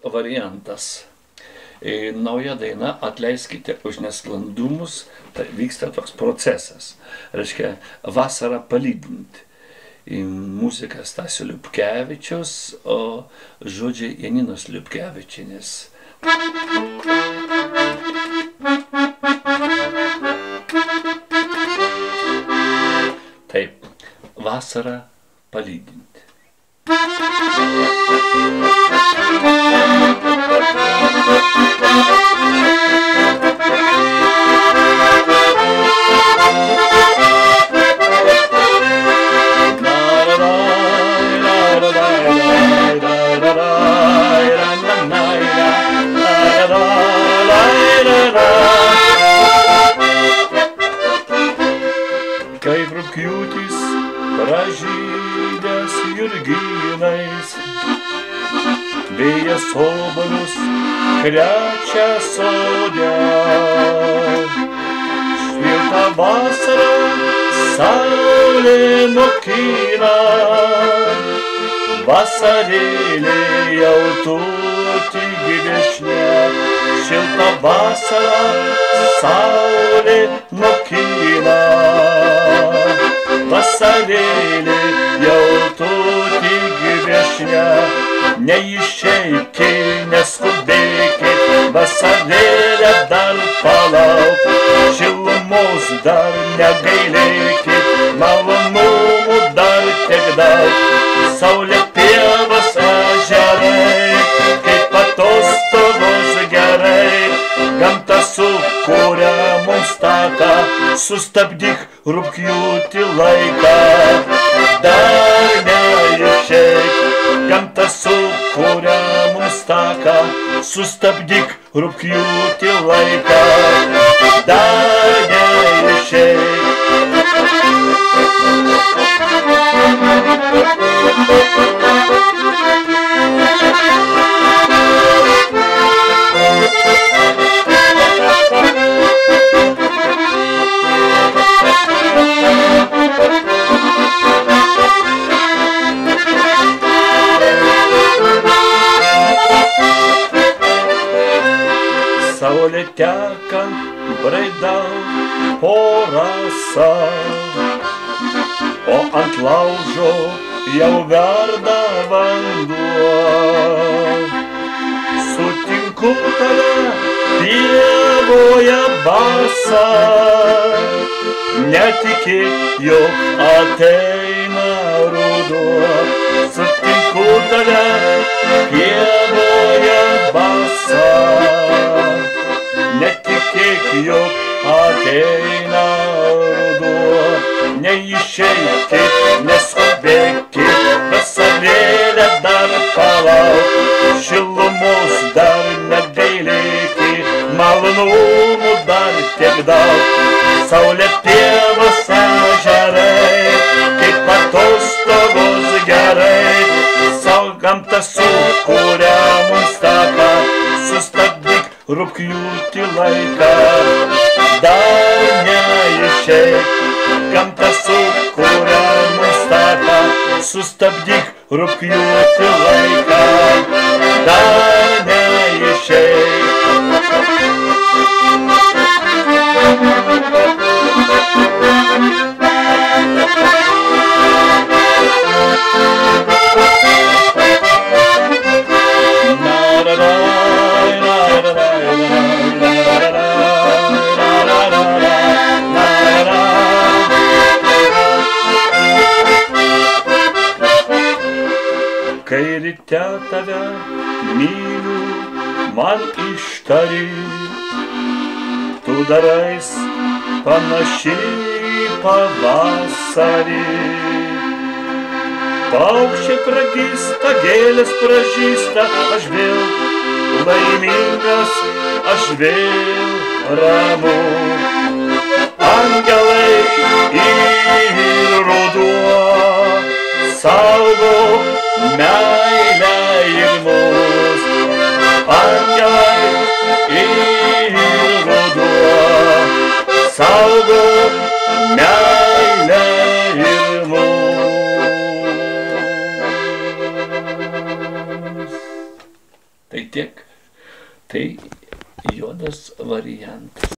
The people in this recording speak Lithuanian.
variantas. Nauja daina Atleiskite už nesklandumus, tai vyksta toks procesas. Reiškia, vasarą palydinti. Muzika Stasio Liupkevičiaus, o žodžiai Janinos Liupkevičienės. Taip, vasarą palydinti. Kaip rugpjūtis pražydęs jurgynais, vėjas obuolius krečia sode. Šiltą vasarą saulė nokina, vasarėlė jau tuti gyvešne. Šiltą vasarą saulė nokina, vasarėlė jau tuti gyvešne. Neišeikit, neskubėkit, vasarėlę dar palauk, šilumos dar negailėkit, malonumų dar tiek daug. Saulė, pievos, ežerai, kaip atostogos gerai, gamta sukuria mums taką, sustabdyk rugpjūtį laiką. Dar neišeik, gamta sukuria mums taką, sustabdyk rugpjūtį laiką. Dar neišeik. Saulė tekant braidau po rasą, o ant laužo jau verda vanduo. Sutinku tave pievoje basą, netikėk, jog ateina ruduo. Sutinku tave pievoje basą, netikėk, jog ateina ruduo. Neišeikit, neskubėkit, vasarėlę dar palauk, šilumos dar negailėkit, malonumų dar tiek daug. Saulė, pievos, ežerai, kaip atostogos gerai, gamta sukuria mums taką, sustabdyk rugpjūtį laiką. Dar neišeik, gamta sukuria mums taką, sustabdyk rugpjūtį laiką. Dar neišeik. Kai ryte tave myliu, man ištari, tu darais panašiai pavasarį. Paukščiai pragysta, gėlės pražysta, aš vėl laimingas, aš vėl ramu. Angelai ir ruduo saugo meilę ir mus. Angelai ir ruduo saugo meilę ir mus. Tai tiek. Tai juodas variantas.